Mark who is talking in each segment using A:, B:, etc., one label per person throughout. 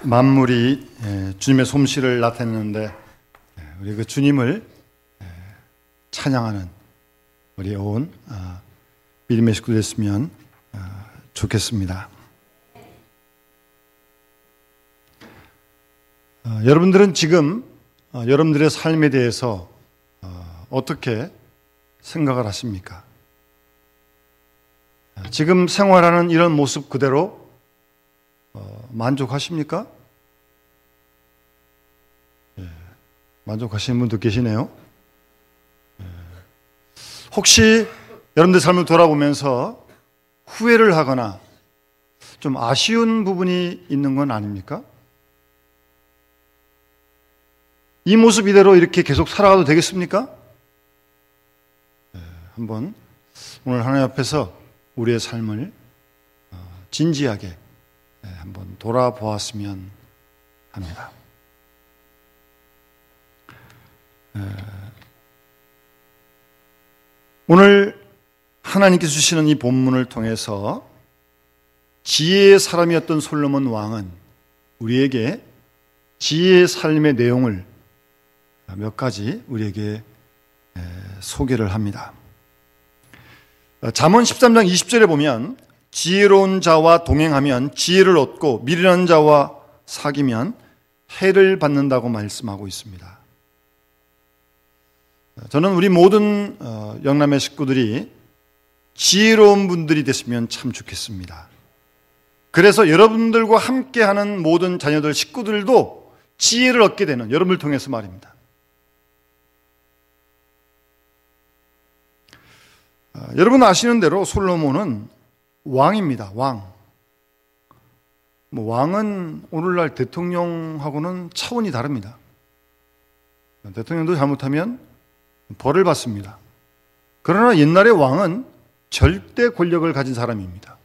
A: 만물이 주님의 솜씨를 나타내는데 우리 그 주님을 찬양하는 우리 온 믿음의 식구 됐으면 좋겠습니다. 여러분들은 지금 여러분들의 삶에 대해서 어떻게 생각을 하십니까? 지금 생활하는 이런 모습 그대로 만족하십니까? 만족하시는 분도 계시네요. 혹시 여러분들 삶을 돌아보면서 후회를 하거나 좀 아쉬운 부분이 있는 건 아닙니까? 이 모습 이대로 이렇게 계속 살아가도 되겠습니까? 한번 오늘 하나님 앞에서 우리의 삶을 진지하게 한번 돌아보았으면 합니다. 오늘 하나님께서 주시는 이 본문을 통해서 지혜의 사람이었던 솔로몬 왕은 우리에게 지혜의 삶의 내용을 몇 가지 우리에게 소개를 합니다. 잠언 13장 20절에 보면 지혜로운 자와 동행하면 지혜를 얻고 미련한 자와 사귀면 해를 받는다고 말씀하고 있습니다. 저는 우리 모든 영남의 식구들이 지혜로운 분들이 됐으면 참 좋겠습니다. 그래서 여러분들과 함께하는 모든 자녀들, 식구들도 지혜를 얻게 되는 여러분을 통해서 말입니다. 여러분 아시는 대로 솔로몬은 왕입니다. 왕. 왕은 오늘날 대통령하고는 차원이 다릅니다. 대통령도 잘못하면 벌을 받습니다. 그러나 옛날의 왕은 절대 권력을 가진 사람입니다.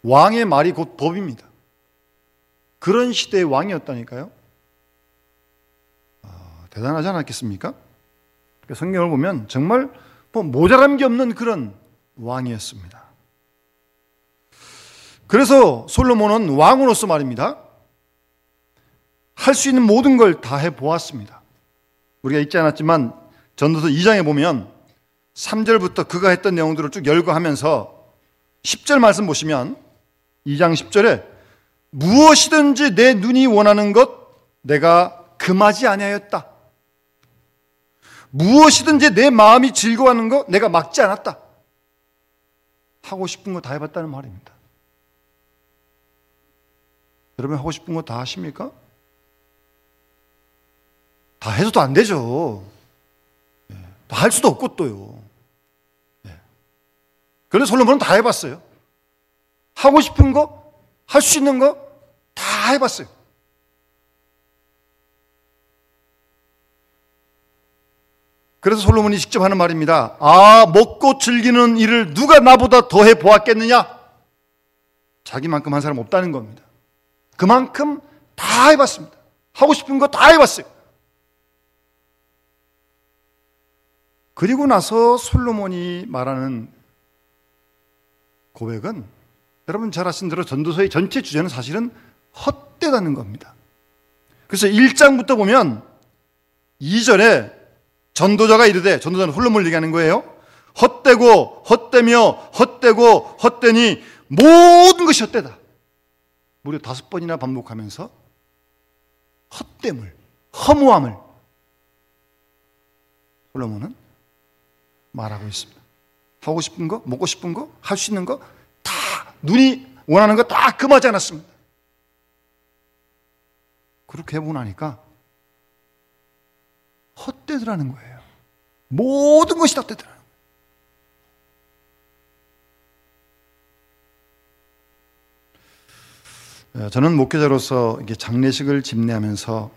A: 왕의 말이 곧 법입니다. 그런 시대의 왕이었다니까요. 대단하지 않았겠습니까? 성경을 보면 정말 모자란 게 없는 그런 왕이었습니다. 그래서 솔로몬은 왕으로서 말입니다. 할 수 있는 모든 걸 다 해보았습니다. 우리가 읽지 않았지만 전도서 2장에 보면 3절부터 그가 했던 내용들을 쭉 열거하면서 10절 말씀 보시면 2장 10절에 무엇이든지 내 눈이 원하는 것 내가 금하지 아니하였다. 무엇이든지 내 마음이 즐거워하는 것 내가 막지 않았다. 하고 싶은 거 다 해봤다는 말입니다. 여러분 하고 싶은 거 다 하십니까? 다 해서도 안 되죠. 다 할 수도 없고 또요. 그래서 솔로몬은 다 해봤어요. 하고 싶은 거, 할 수 있는 거 다 해봤어요. 그래서 솔로몬이 직접 하는 말입니다. 먹고 즐기는 일을 누가 나보다 더 해보았겠느냐? 자기만큼 한 사람 없다는 겁니다. 그만큼 다 해봤습니다. 하고 싶은 거 다 해봤어요. 그리고 나서 솔로몬이 말하는 고백은 여러분 잘 아시는 대로 전도서의 전체 주제는 사실은 헛되다는 겁니다. 그래서 1장부터 보면 2절에 전도자가 이르되, 전도자는 솔로몬을 얘기하는 거예요. 헛되고 헛되며 헛되고 헛되니 모든 것이 헛되다. 무려 5번이나 반복하면서 헛됨을, 허무함을 솔로몬은 말하고 있습니다. 하고 싶은 거, 먹고 싶은 거, 할 수 있는 거 다, 눈이 원하는 거 다 금하지 않았습니다. 그렇게 해보고 나니까 헛되더라는 거예요. 모든 것이 다 헛되더라는 거예요. 저는 목회자로서 이게 장례식을 집례하면서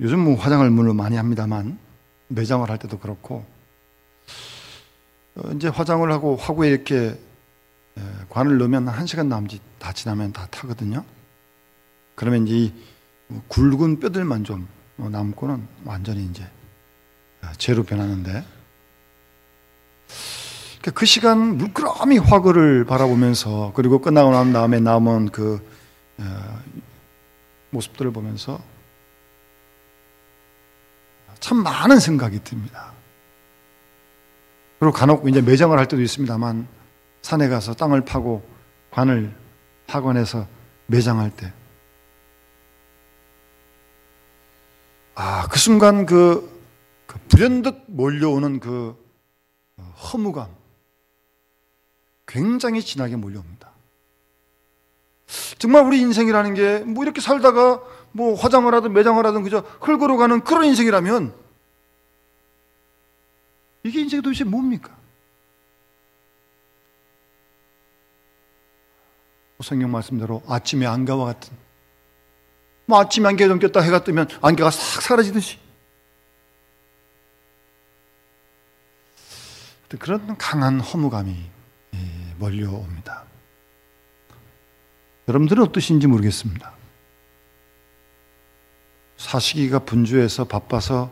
A: 요즘 화장을 물론 많이 합니다만 매장을 할 때도 그렇고 이제 화장을 하고 화구에 이렇게 관을 넣으면 1시간 남짓 다 지나면 다 타거든요. 그러면 이제 굵은 뼈들만 좀 남고는 완전히 이제 재로 변하는데 그 시간 물끄러미 화구를 바라보면서 그리고 끝나고 난 다음에 남은 그 모습들을 보면서 참 많은 생각이 듭니다. 그리고 간혹 이제 매장을 할 때도 있습니다만 산에 가서 땅을 파고 관을 파관해서 매장할 때 그 순간 그 불현듯 몰려오는 그 허무감 굉장히 진하게 몰려옵니다. 정말 우리 인생이라는 게 뭐 이렇게 살다가 뭐 화장을 하든 매장을 하든 그저 흙으로 가는 그런 인생이라면 이게 인생이 도대체 뭡니까? 성경 말씀대로 아침에 안개와 같은 뭐 아침에 안개가 좀 꼈다 해가 뜨면 안개가 싹 사라지듯이 그런 강한 허무감이 몰려옵니다. 여러분들은 어떠신지 모르겠습니다. 사시기가 분주해서 바빠서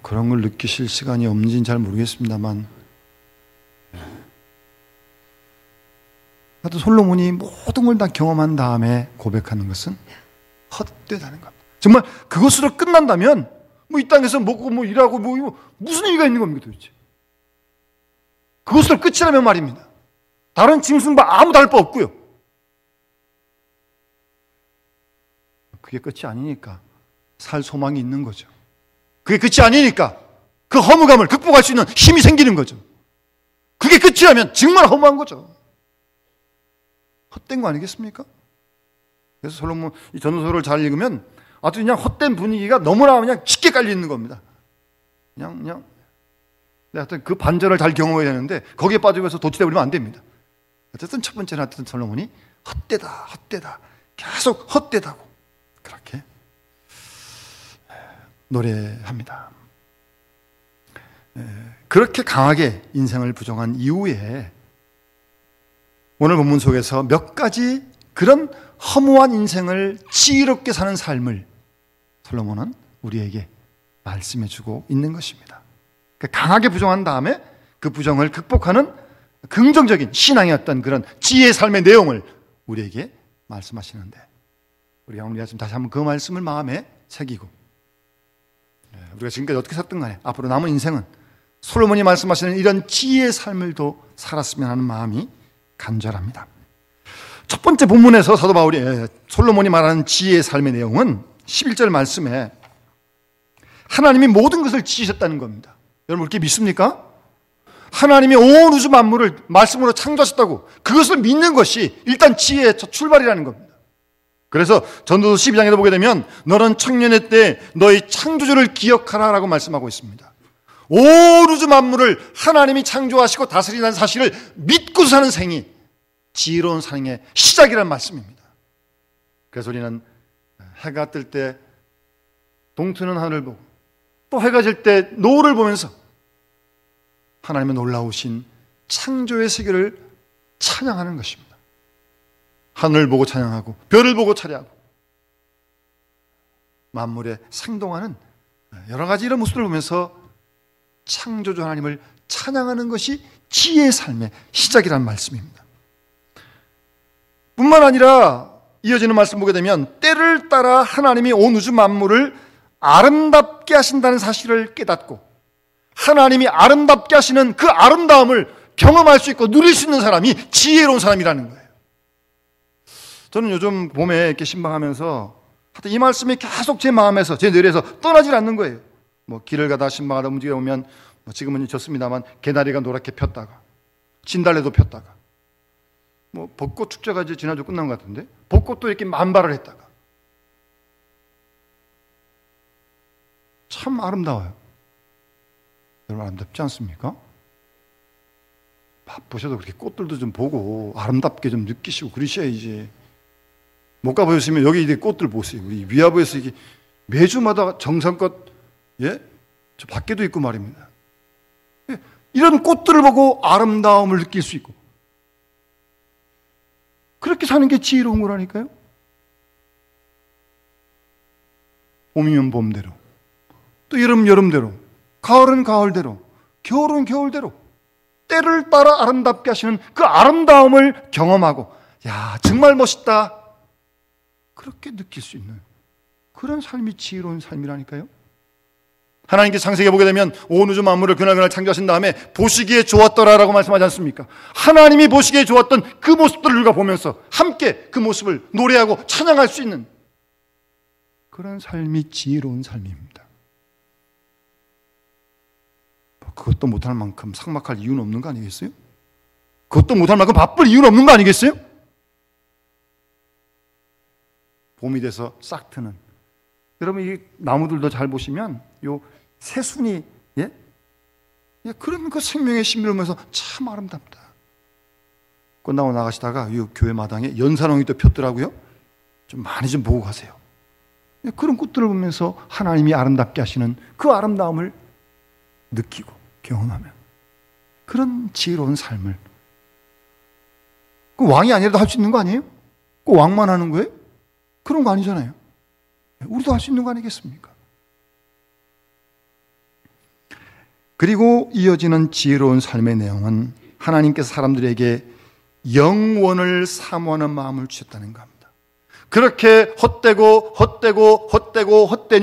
A: 그런 걸 느끼실 시간이 없는지는 잘 모르겠습니다만 하여튼 솔로몬이 모든 걸 다 경험한 다음에 고백하는 것은 헛되다는 겁니다. 정말 그것으로 끝난다면 뭐 이 땅에서 먹고 뭐 일하고 뭐 무슨 의미가 있는 겁니까 도대체? 그것으로 끝이라면 말입니다. 다른 짐승과 아무 다를 바 없고요. 그게 끝이 아니니까 살 소망이 있는 거죠. 그게 끝이 아니니까 그 허무감을 극복할 수 있는 힘이 생기는 거죠. 그게 끝이라면 정말 허무한 거죠. 헛된 거 아니겠습니까? 그래서 솔로몬 이 전도서를 잘 읽으면 아주 그냥 헛된 분위기가 너무나 그냥 짙게 깔려 있는 겁니다. 그냥 하여튼 그 반전을 잘 경험해야 되는데 거기에 빠지면서 도취돼 버리면 안 됩니다. 어쨌든 첫 번째는 하여튼 솔로몬이 헛되다 계속 헛되다고 그렇게 노래합니다. 그렇게 강하게 인생을 부정한 이후에 오늘 본문 속에서 몇 가지 그런 허무한 인생을 지혜롭게 사는 삶을 솔로몬은 우리에게 말씀해 주고 있는 것입니다. 강하게 부정한 다음에 그 부정을 극복하는 긍정적인 신앙의 어떤 그런 지혜의 삶의 내용을 우리에게 말씀하시는데 우리가 오늘 아침 다시 한번 그 말씀을 마음에 새기고 우리가 지금까지 어떻게 살았든 간에 앞으로 남은 인생은 솔로몬이 말씀하시는 이런 지혜의 삶을 또 살았으면 하는 마음이 간절합니다. 첫 번째 본문에서 사도 바울이 솔로몬이 말하는 지혜의 삶의 내용은 11절 말씀에 하나님이 모든 것을 지으셨다는 겁니다. 여러분 그렇게 믿습니까? 하나님이 온 우주 만물을 말씀으로 창조하셨다고 그것을 믿는 것이 일단 지혜의 첫 출발이라는 겁니다. 그래서 전도서 12장에도 보게 되면 너는 청년의 때 너의 창조주를 기억하라 라고 말씀하고 있습니다. 온 우주 만물을 하나님이 창조하시고 다스리는 사실을 믿고 사는 생이 지혜로운 삶의 시작이라는 말씀입니다. 그래서 우리는 해가 뜰 때 동트는 하늘을 보고 또 해가 질 때 노을을 보면서 하나님의 놀라우신 창조의 세계를 찬양하는 것입니다. 하늘을 보고 찬양하고 별을 보고 찬양하고 만물에 생동하는 여러 가지 이런 모습을 보면서 창조주 하나님을 찬양하는 것이 지혜의 삶의 시작이라는 말씀입니다. 뿐만 아니라 이어지는 말씀 보게 되면 때를 따라 하나님이 온 우주 만물을 아름답게 하신다는 사실을 깨닫고 하나님이 아름답게 하시는 그 아름다움을 경험할 수 있고 누릴 수 있는 사람이 지혜로운 사람이라는 거예요. 저는 요즘 봄에 이렇게 신방하면서 하여튼 이 말씀이 계속 제 마음에서 제 뇌리에서 떠나질 않는 거예요. 뭐 길을 가다 신방하다 움직여 보면 지금은 졌습니다만 개나리가 노랗게 폈다가 진달래도 폈다가 뭐 벚꽃 축제가 이제 지난주 끝난 것 같은데 벚꽃도 이렇게 만발을 했다가 참 아름다워요. 여러분 아름답지 않습니까? 바쁘셔도 그렇게 꽃들도 좀 보고 아름답게 좀 느끼시고 그러셔야지. 못 가보셨으면 여기 이제 꽃들 보세요. 우리 위아부에서 이게 매주마다 정성껏 저 밖에도 있고 말입니다. 이런 꽃들을 보고 아름다움을 느낄 수 있고 그렇게 사는 게 지혜로운 거라니까요. 봄이면 봄대로 또 여름 여름대로 가을은 가을대로 겨울은 겨울대로 때를 따라 아름답게 하시는 그 아름다움을 경험하고, 야, 정말 멋있다, 그렇게 느낄 수 있는 그런 삶이 지혜로운 삶이라니까요. 하나님께서 창세기에 보게 되면 온 우주 만물을 그날 창조하신 다음에 보시기에 좋았더라라고 말씀하지 않습니까? 하나님이 보시기에 좋았던 그 모습들을 우리가 보면서 함께 그 모습을 노래하고 찬양할 수 있는 그런 삶이 지혜로운 삶입니다. 그것도 못할 만큼 삭막할 이유는 없는 거 아니겠어요? 그것도 못할 만큼 바쁠 이유는 없는 거 아니겠어요? 봄이 돼서 싹 트는, 여러분 이 나무들도 잘 보시면 요 새순이, 예? 그런 그 생명의 신비를 보면서 참 아름답다. 끝나고 나가시다가 이 교회 마당에 연산홍이 또 폈더라고요. 좀 많이 좀 보고 가세요. 그런 꽃들을 보면서 하나님이 아름답게 하시는 그 아름다움을 느끼고 경험하면 그런 지혜로운 삶을, 그 왕이 아니라도 할 수 있는 거 아니에요? 꼭 왕만 하는 거예요? 그런 거 아니잖아요. 우리도 할 수 있는 거 아니겠습니까? 그리고 이어지는 지혜로운 삶의 내용은 하나님께서 사람들에게 영원을 사모하는 마음을 주셨다는 겁니다. 그렇게 헛되니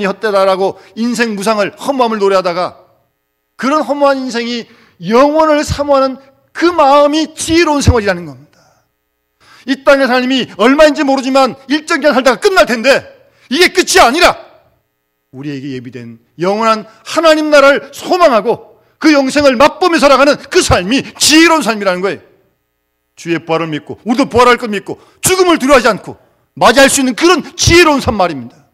A: 헛되다라고 인생 무상을, 헛마음을 노래하다가 그런 허무한 인생이 영원을 사모하는 그 마음이 지혜로운 생활이라는 겁니다. 이 땅의 삶이 얼마인지 모르지만 일정 기간 살다가 끝날 텐데 이게 끝이 아니라 우리에게 예비된 영원한 하나님 나라를 소망하고 그 영생을 맛보며 살아가는 그 삶이 지혜로운 삶이라는 거예요. 주의 부활을 믿고 우리도 부활할 것 믿고 죽음을 두려워하지 않고 맞이할 수 있는 그런 지혜로운 삶 말입니다.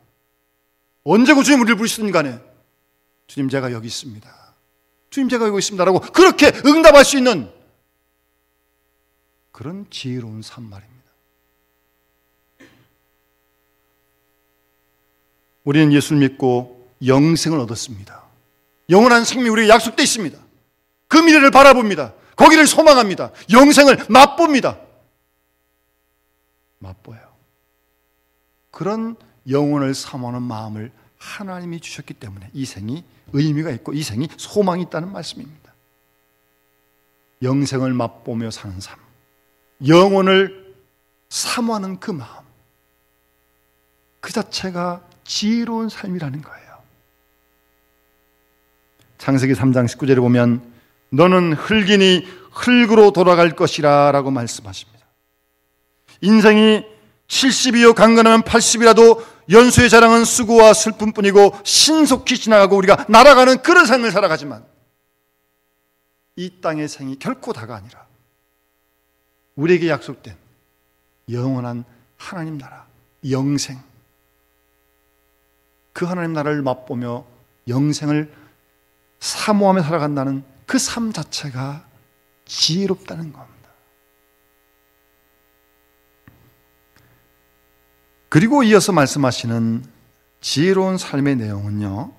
A: 언제고 주님 우리를 부르시든 간에 주님 제가 여기 있습니다, 주님 제가 여기 있습니다 라고 그렇게 응답할 수 있는 그런 지혜로운 삶 말입니다. 우리는 예수를 믿고 영생을 얻었습니다. 영원한 생명이 우리에게 약속되어 있습니다. 그 미래를 바라봅니다. 거기를 소망합니다. 영생을 맛봅니다. 맛보여요. 그런 영혼을 사모하는 마음을 하나님이 주셨기 때문에 이 생이 의미가 있고 이 생이 소망이 있다는 말씀입니다. 영생을 맛보며 사는 삶, 영혼을 사모하는 그 마음, 그 자체가 지혜로운 삶이라는 거예요. 창세기 3장 19절에 보면 너는 흙이니 흙으로 돌아갈 것이라 라고 말씀하십니다. 인생이 70이요 강건하면 80이라도 연수의 자랑은 수고와 슬픔뿐이고 신속히 지나가고 우리가 날아가는 그런 삶을 살아가지만 이 땅의 생이 결코 다가 아니라 우리에게 약속된 영원한 하나님 나라, 영생, 그 하나님 나라를 맛보며 영생을 사모하며 살아간다는 그 삶 자체가 지혜롭다는 겁니다. 그리고 이어서 말씀하시는 지혜로운 삶의 내용은요,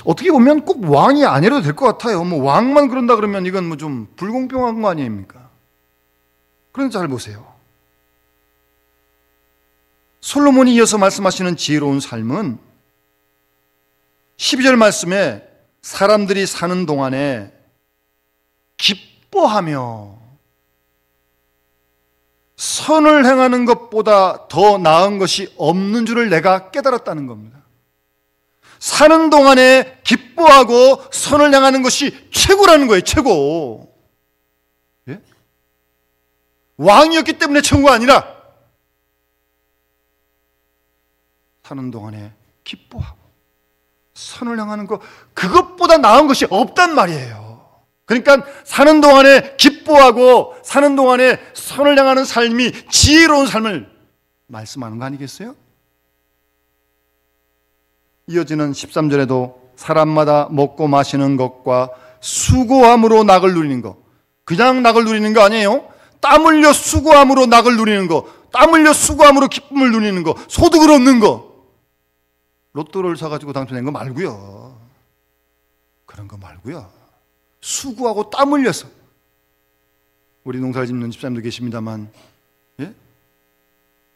A: 어떻게 보면 꼭 왕이 아니라도 될 것 같아요. 뭐 왕만 그런다 그러면 이건 뭐 좀 불공평한 거 아닙니까? 그런데 잘 보세요. 솔로몬이 이어서 말씀하시는 지혜로운 삶은 12절 말씀에 사람들이 사는 동안에 기뻐하며 선을 행하는 것보다 더 나은 것이 없는 줄을 내가 깨달았다는 겁니다. 사는 동안에 기뻐하고 선을 행하는 것이 최고라는 거예요. 최고. 예? 왕이었기 때문에 최고가 아니라 사는 동안에 기뻐하고 선을 행하는 것, 그것보다 나은 것이 없단 말이에요. 그러니까 사는 동안에 기뻐하고 사는 동안에 선을 행하는 삶이 지혜로운 삶을 말씀하는 거 아니겠어요? 이어지는 13절에도 사람마다 먹고 마시는 것과 수고함으로 낙을 누리는 것, 그냥 낙을 누리는 거 아니에요. 땀 흘려 수고함으로 낙을 누리는 거, 땀 흘려 수고함으로 기쁨을 누리는 거, 소득을 얻는 거, 로또를 사가지고 당첨된 거 말고요. 그런 거 말고요. 수고하고 땀 흘려서. 우리 농사를 짓는 집사님도 계십니다만, 예?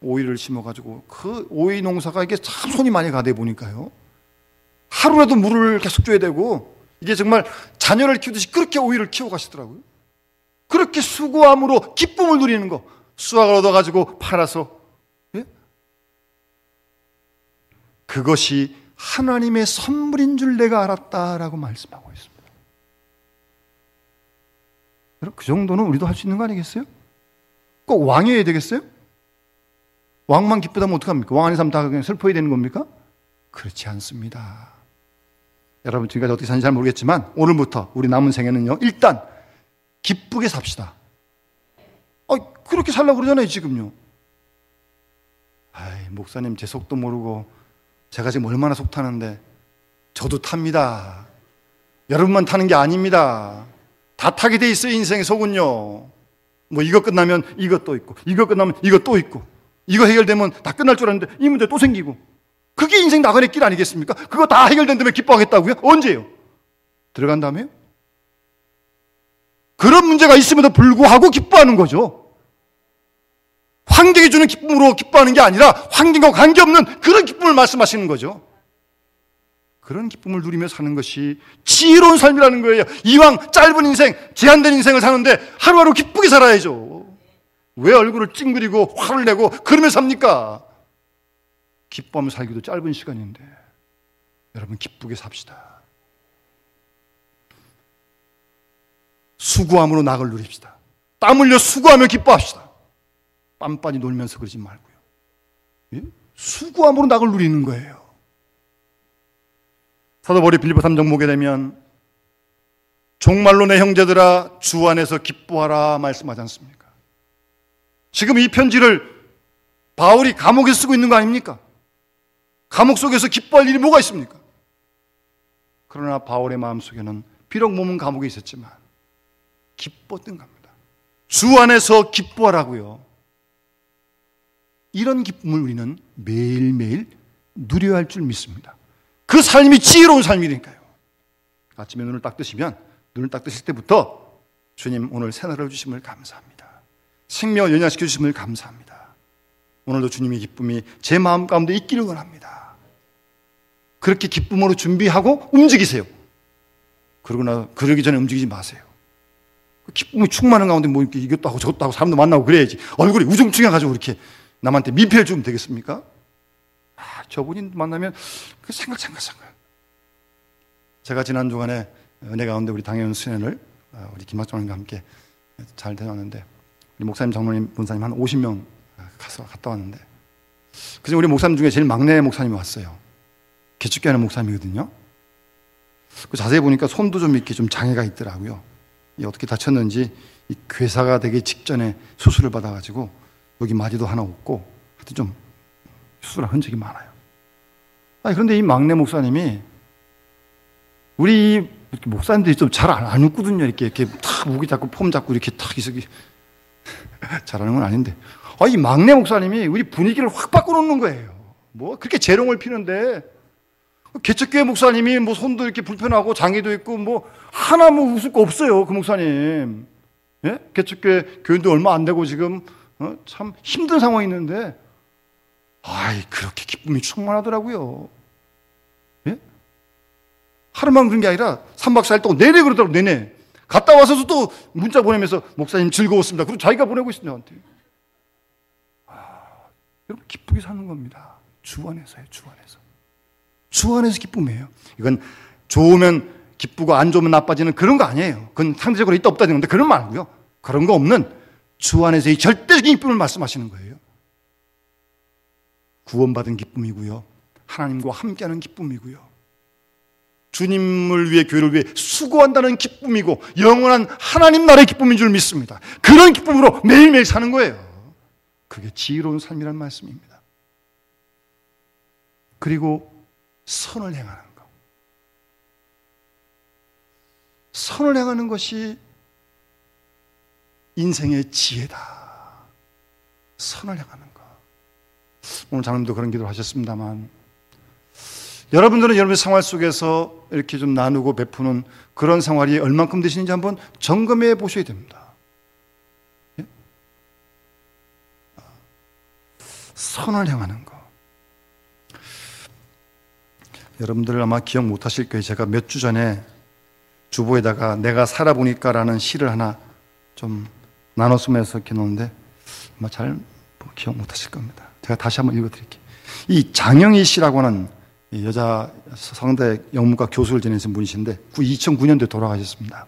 A: 오이를 심어가지고 그 오이 농사가 이게 참 손이 많이 가다 보니까요. 하루라도 물을 계속 줘야 되고 이게 정말 자녀를 키우듯이 그렇게 오이를 키워가시더라고요. 그렇게 수고함으로 기쁨을 누리는 거. 수확을 얻어가지고 팔아서, 예? 그것이 하나님의 선물인 줄 내가 알았다라고 말씀하고 있습니다. 여러분, 그 정도는 우리도 할 수 있는 거 아니겠어요? 꼭 왕이어야 되겠어요? 왕만 기쁘다면 어떡합니까? 왕 아닌 사람 다 그냥 슬퍼야 되는 겁니까? 그렇지 않습니다. 여러분, 지금까지 어떻게 사는지 잘 모르겠지만 오늘부터 우리 남은 생애는요, 일단 기쁘게 삽시다. 그렇게 살려고 그러잖아요, 지금요. 목사님 제 속도 모르고 제가 지금 얼마나 속 타는데. 저도 탑니다. 여러분만 타는 게 아닙니다. 다 타게 돼 있어요, 인생의 속은요. 뭐 이거 끝나면 이거 또 있고, 이거 끝나면 이거 또 있고, 이거 해결되면 다 끝날 줄 알았는데 이 문제 또 생기고. 그게 인생 나그네 길 아니겠습니까? 그거 다 해결된 다음에 기뻐하겠다고요? 언제요? 들어간 다음에요? 그런 문제가 있음에도 불구하고 기뻐하는 거죠. 환경이 주는 기쁨으로 기뻐하는 게 아니라 환경과 관계없는 그런 기쁨을 말씀하시는 거죠. 그런 기쁨을 누리며 사는 것이 지혜로운 삶이라는 거예요. 이왕 짧은 인생, 제한된 인생을 사는데 하루하루 기쁘게 살아야죠. 왜 얼굴을 찡그리고 화를 내고 그러며 삽니까? 기뻐하며 살기도 짧은 시간인데. 여러분, 기쁘게 삽시다. 수고함으로 낙을 누립시다. 땀 흘려 수고하며 기뻐합시다. 빤빤히 놀면서 그러지 말고요. 예? 수고함으로 낙을 누리는 거예요. 사도 바울이 빌립보 3장 보게 되면 정말로 내 형제들아 주 안에서 기뻐하라 말씀하지 않습니까? 지금 이 편지를 바울이 감옥에서 쓰고 있는 거 아닙니까? 감옥 속에서 기뻐할 일이 뭐가 있습니까? 그러나 바울의 마음속에는 비록 몸은 감옥에 있었지만 기뻤던 겁니다. 주 안에서 기뻐하라고요. 이런 기쁨을 우리는 매일매일 누려야 할 줄 믿습니다. 그 삶이 지혜로운 삶이니까요. 아침에 눈을 딱 뜨시면 눈을 딱 뜨실 때부터 주님 오늘 새날을 주심을 감사합니다. 생명을 연약시켜 주심을 감사합니다. 오늘도 주님의 기쁨이 제 마음 가운데 있기를 원합니다. 그렇게 기쁨으로 준비하고 움직이세요. 그러기 전에 움직이지 마세요. 기쁨이 충만한 가운데 뭐 이렇게 이것도 하고 저것도 하고 사람도 만나고 그래야지. 얼굴이 우중충해가지고 이렇게 남한테 민폐를 주면 되겠습니까? 저분이 만나면 그 생각. 제가 지난 주간에 은혜 가운데 우리 당회원 수련을 우리 김학정님과 함께 잘 다녀왔는데 우리 목사님, 장로님, 문사님 한 50명 갔다 왔는데 그중에 우리 목사님 중에 제일 막내 목사님이 왔어요. 개축교 하는 목사님이거든요. 자세히 보니까 손도 좀 이렇게 좀 장애가 있더라고요. 어떻게 다쳤는지 이 괴사가 되기 직전에 수술을 받아가지고 여기 마디도 하나 없고 하여튼 좀 수술한 흔적이 많아요. 그런데 이 막내 목사님이 우리 목사님들이 좀 잘 안 웃거든요. 이렇게 탁 무기 잡고 폼 잡고 이렇게 탁 이석이 잘하는 건 아닌데 이 막내 목사님이 우리 분위기를 확 바꿔놓는 거예요. 뭐 그렇게 재롱을 피는데 개척교회 목사님이 뭐 손도 이렇게 불편하고 장애도 있고 뭐 하나 뭐 웃을 거 없어요. 그 목사님. 예? 개척교회 교인도 얼마 안 되고 지금 참 힘든 상황이 있는데 그렇게 기쁨이 충만하더라고요. 예? 하루만 그런 게 아니라 3박 4일 동안 내내 그러더라고요. 내내. 갔다 와서도 또 문자 보내면서 목사님 즐거웠습니다. 그리고 자기가 보내고 있습니다. 저한테. 여러분 기쁘게 사는 겁니다. 주 안에서요. 주 안에서. 주 안에서 기쁨이에요. 이건 좋으면 기쁘고 안 좋으면 나빠지는 그런 거 아니에요. 그건 상대적으로 있다 없다 되는 건데 그런 말고요. 그런 거 없는 주 안에서의 절대적인 기쁨을 말씀하시는 거예요. 구원받은 기쁨이고요. 하나님과 함께하는 기쁨이고요. 주님을 위해 교회를 위해 수고한다는 기쁨이고 영원한 하나님 나라의 기쁨인 줄 믿습니다. 그런 기쁨으로 매일매일 사는 거예요. 그게 지혜로운 삶이란 말씀입니다. 그리고 선을 행하는 것. 선을 행하는 것이 인생의 지혜다. 선을 행하는 것. 오늘 장로님도 그런 기도를 하셨습니다만 여러분들은 여러분의 생활 속에서 이렇게 좀 나누고 베푸는 그런 생활이 얼만큼 되시는지 한번 점검해 보셔야 됩니다. 예? 선을 행하는 것. 여러분들 아마 기억 못 하실 거예요. 제가 몇 주 전에 주보에다가 내가 살아보니까라는 시를 하나 좀 나눠 쓰면서 이렇게 놓는데 아마 잘 기억 못 하실 겁니다. 제가 다시 한번 읽어드릴게요. 이 장영희 씨라고 하는 여자 성대 영문과 교수를 지내신 분이신데 2009년도에 돌아가셨습니다.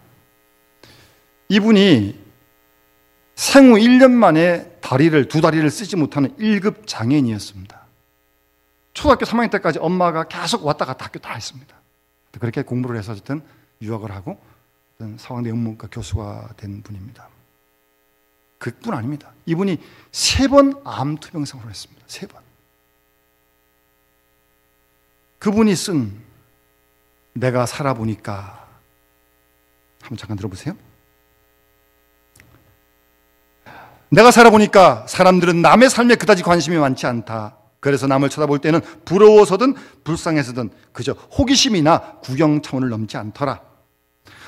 A: 이분이 생후 1년 만에 두 다리를 쓰지 못하는 1급 장애인이었습니다. 초등학교 3학년 때까지 엄마가 계속 왔다 갔다 학교 다 했습니다. 그렇게 공부를 해서 어쨌든 유학을 하고 서강대 영문과 교수가 된 분입니다. 그뿐 아닙니다. 이분이 3번 암 투병생활을 했습니다. 3번. 그분이 쓴 내가 살아보니까 한번 잠깐 들어보세요. 내가 살아보니까 사람들은 남의 삶에 그다지 관심이 많지 않다. 그래서 남을 쳐다볼 때는 부러워서든 불쌍해서든 그저 호기심이나 구경 차원을 넘지 않더라.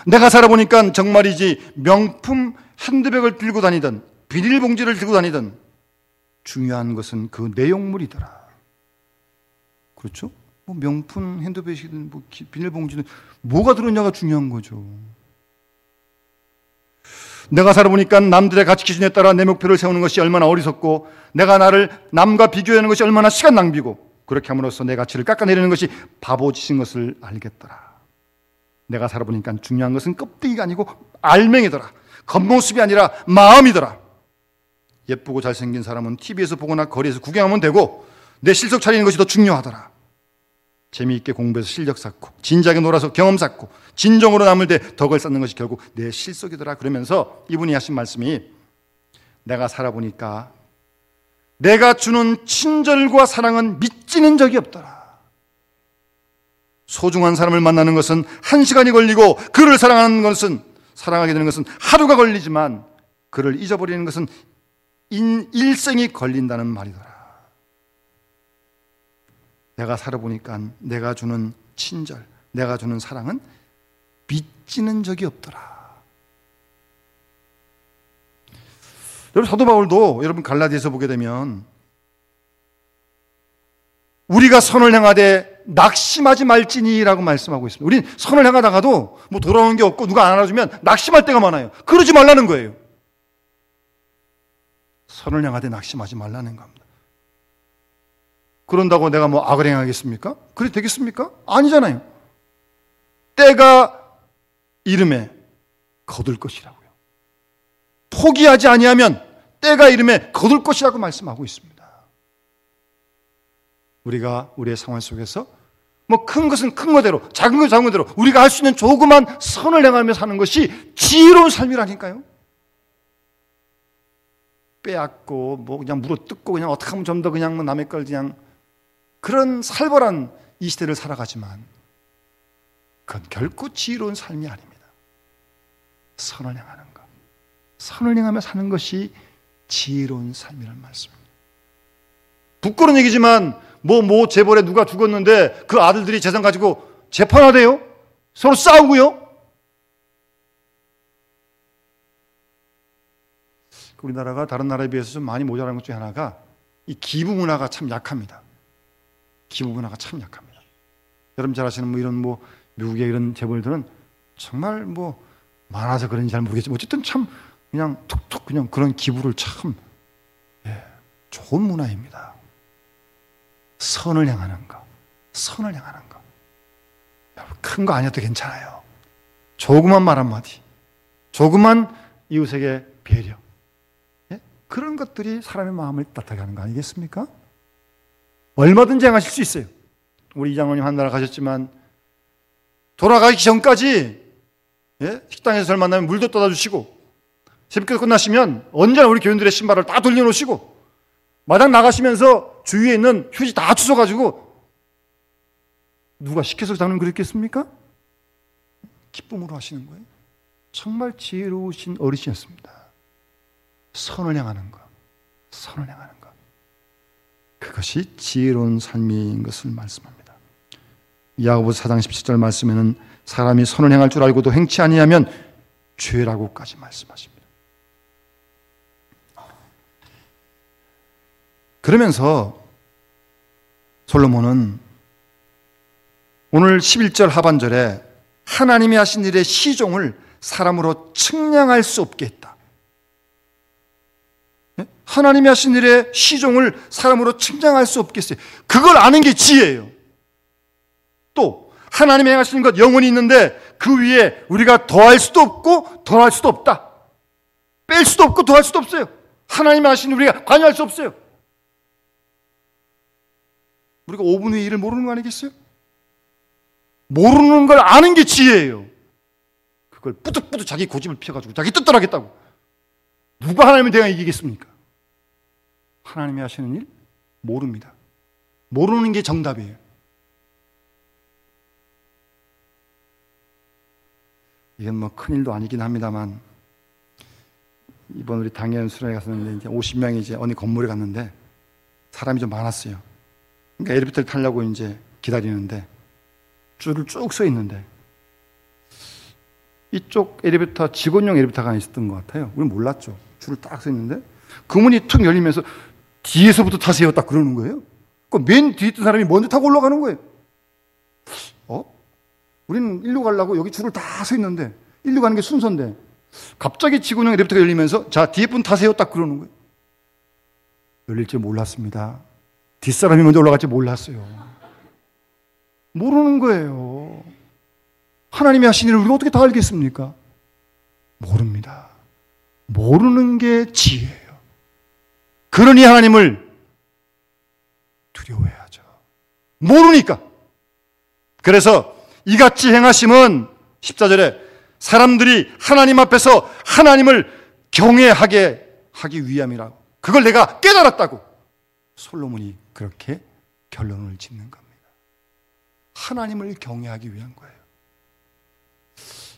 A: 내가 살아보니까 정말이지 명품 핸드백을 들고 다니든 비닐봉지를 들고 다니든 중요한 것은 그 내용물이더라. 그렇죠? 뭐 명품 핸드백이든 뭐 비닐봉지든 뭐가 들었냐가 중요한 거죠. 내가 살아보니까 남들의 가치 기준에 따라 내 목표를 세우는 것이 얼마나 어리석고 내가 나를 남과 비교하는 것이 얼마나 시간 낭비고 그렇게 함으로써 내 가치를 깎아내리는 것이 바보짓인 것을 알겠더라. 내가 살아보니까 중요한 것은 껍데기가 아니고 알맹이더라. 겉모습이 아니라 마음이더라. 예쁘고 잘생긴 사람은 TV에서 보거나 거리에서 구경하면 되고 내 실속 차리는 것이 더 중요하더라. 재미있게 공부해서 실력 쌓고 진지하게 놀아서 경험 쌓고 진정으로 남을 대 덕을 쌓는 것이 결국 내 실속이더라. 그러면서 이분이 하신 말씀이 내가 살아보니까 내가 주는 친절과 사랑은 미치는 적이 없더라. 소중한 사람을 만나는 것은 1시간이 걸리고 그를 사랑하게 되는 것은 하루가 걸리지만 그를 잊어버리는 것은 일생이 걸린다는 말이더라. 내가 살아보니까 내가 주는 친절, 내가 주는 사랑은 빚지는 적이 없더라. 여러분 사도 바울도 여러분 갈라디아서 보게 되면 우리가 선을 행하되 낙심하지 말지니라고 말씀하고 있습니다. 우린 선을 행하다가도 뭐 돌아오는 게 없고 누가 안 알아주면 낙심할 때가 많아요. 그러지 말라는 거예요. 선을 행하되 낙심하지 말라는 겁니다. 그런다고 내가 뭐 악을 행하겠습니까? 그래 되겠습니까? 아니잖아요. 때가 이름에 거둘 것이라고요. 포기하지 아니하면 때가 이름에 거둘 것이라고 말씀하고 있습니다. 우리가 우리의 상황 속에서 뭐 큰 것은 큰 거대로 작은 것은 작은 거대로 우리가 할 수 있는 조그만 선을 행하며 사는 것이 지혜로운 삶이라니까요. 빼앗고 뭐 그냥 물어뜯고 그냥 어떻게 하면 좀 더 그냥 뭐 남의 걸 그냥 그런 살벌한 이 시대를 살아가지만 그건 결코 지혜로운 삶이 아닙니다. 선을 행하는 것, 선을 행하며 사는 것이 지혜로운 삶이라는 말씀입니다. 부끄러운 얘기지만 뭐 재벌에 누가 죽었는데 그 아들들이 재산 가지고 재판하대요. 서로 싸우고요. 우리나라가 다른 나라에 비해서 좀 많이 모자란 것 중에 하나가 이 기부 문화가 참 약합니다. 기부 문화가 참 약합니다. 여러분 잘 아시는 뭐 이런 뭐 미국의 이런 재벌들은 정말 뭐 많아서 그런지 잘 모르겠지만 어쨌든 참 그냥 툭툭 그냥 그런 기부를 참 좋은 문화입니다. 선을 향하는 것, 선을 향하는 것. 큰 거 아니어도 괜찮아요. 조그만 말 한마디, 조그만 이웃에게 배려. 그런 것들이 사람의 마음을 따뜻하게 하는 거 아니겠습니까? 얼마든지 행하실 수 있어요. 우리 이장로님 한 나라 가셨지만 돌아가기 전까지 식당에서 절 만나면 물도 떠다 주시고 새벽기도 끝나시면 언제나 우리 교인들의 신발을 다 돌려놓으시고 마당 나가시면서 주위에 있는 휴지 다 주워가지고 누가 시켜서 장로님 그랬겠습니까? 기쁨으로 하시는 거예요. 정말 지혜로우신 어르신이었습니다. 선을 향하는 것, 선을 향하는 것. 그것이 지혜로운 삶인 것을 말씀합니다. 야고보서 4장 17절 말씀에는 사람이 선을 행할 줄 알고도 행치 아니하면 죄라고까지 말씀하십니다. 그러면서 솔로몬은 오늘 11절 하반절에 하나님이 하신 일의 시종을 사람으로 측량할 수 없게 했다. 하나님이 하신 일의 시종을 사람으로 측량할 수 없게 했어요. 그걸 아는 게 지혜예요. 또 하나님이 행하시는 것 영원히 있는데 그 위에 우리가 더할 수도 없고 덜할 수도 없다. 뺄 수도 없고 더할 수도 없어요. 하나님이 하신 일 우리가 관여할 수 없어요. 우리가 5분 후의 일을 모르는 거 아니겠어요? 모르는 걸 아는 게 지혜예요. 그걸 뿌듯뿌듯 자기 고집을 피워가지고 자기 뜻대로 하겠다고. 누가 하나님을 내가 이기겠습니까? 하나님이 하시는 일 모릅니다. 모르는 게 정답이에요. 이건 뭐 큰일도 아니긴 합니다만, 이번 우리 당연 수련회 갔었는데 이제 50명이 이제 어느 건물에 갔는데 사람이 좀 많았어요. 그러니까 엘리베이터를 타려고 이제 기다리는데 줄을 쭉 서 있는데 이쪽 엘리베이터 직원용 엘리베이터가 있었던 것 같아요. 우리는 몰랐죠. 줄을 딱 서 있는데 그 문이 툭 열리면서 뒤에서부터 타세요 딱 그러는 거예요. 그 맨 뒤에 있던 사람이 먼저 타고 올라가는 거예요. 우리는 일로 가려고 여기 줄을 다 서 있는데 일로 가는 게 순서인데 갑자기 직원용 엘리베이터가 열리면서 자 뒤에 분 타세요 딱 그러는 거예요. 열릴 줄 몰랐습니다. 뒷사람이 먼저 올라갈 줄 몰랐어요. 모르는 거예요. 하나님이 하신 일을 우리가 어떻게 다 알겠습니까? 모릅니다. 모르는 게 지혜예요. 그러니 하나님을 두려워해야죠. 모르니까. 그래서 이같이 행하심은 14절에 사람들이 하나님 앞에서 하나님을 경외하게 하기 위함이라고. 그걸 내가 깨달았다고. 솔로몬이 그렇게 결론을 짓는 겁니다. 하나님을 경외하기 위한 거예요.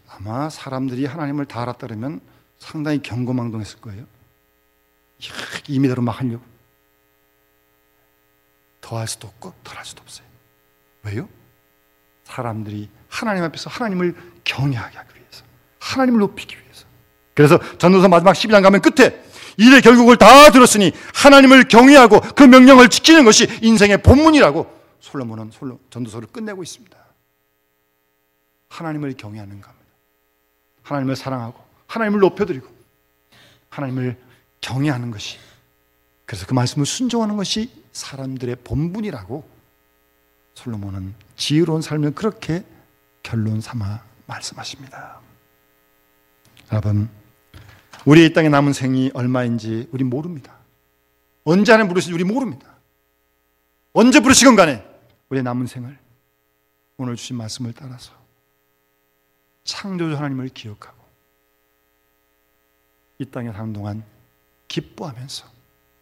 A: 아마 사람들이 하나님을 다 알았다 그러면 상당히 경거망동했을 거예요. 이미대로 막 하려고. 더할 수도 없고 덜할 수도 없어요. 왜요? 사람들이 하나님 앞에서 하나님을 경외하게 하기 위해서, 하나님을 높이기 위해서. 그래서 전도서 마지막 12장 가면 끝에 일의 결국을 다 들었으니 하나님을 경외하고 그 명령을 지키는 것이 인생의 본문이라고 솔로몬은 전도서를 끝내고 있습니다. 하나님을 경외하는 겁니다. 하나님을 사랑하고 하나님을 높여드리고 하나님을 경외하는 것이, 그래서 그 말씀을 순종하는 것이 사람들의 본분이라고 솔로몬은 지혜로운 삶을 그렇게 결론 삼아 말씀하십니다. 여러분, 우리의 이 땅에 남은 생이 얼마인지 우리 모릅니다. 언제 하나님 부르실지 우리 모릅니다. 언제 부르시건 간에 우리의 남은 생을 오늘 주신 말씀을 따라서 창조주 하나님을 기억하고 이 땅에 사는 동안 기뻐하면서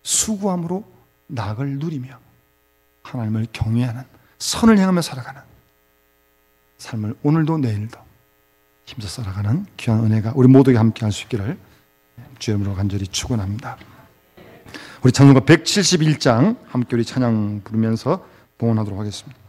A: 수고함으로 낙을 누리며 하나님을 경외하는, 선을 향하며 살아가는 삶을 오늘도 내일도 힘써 살아가는 귀한 은혜가 우리 모두에게 함께 할 수 있기를 주의 이름으로 간절히 축원합니다. 우리 찬송가 171장 함께 우리 찬양 부르면서 봉헌하도록 하겠습니다.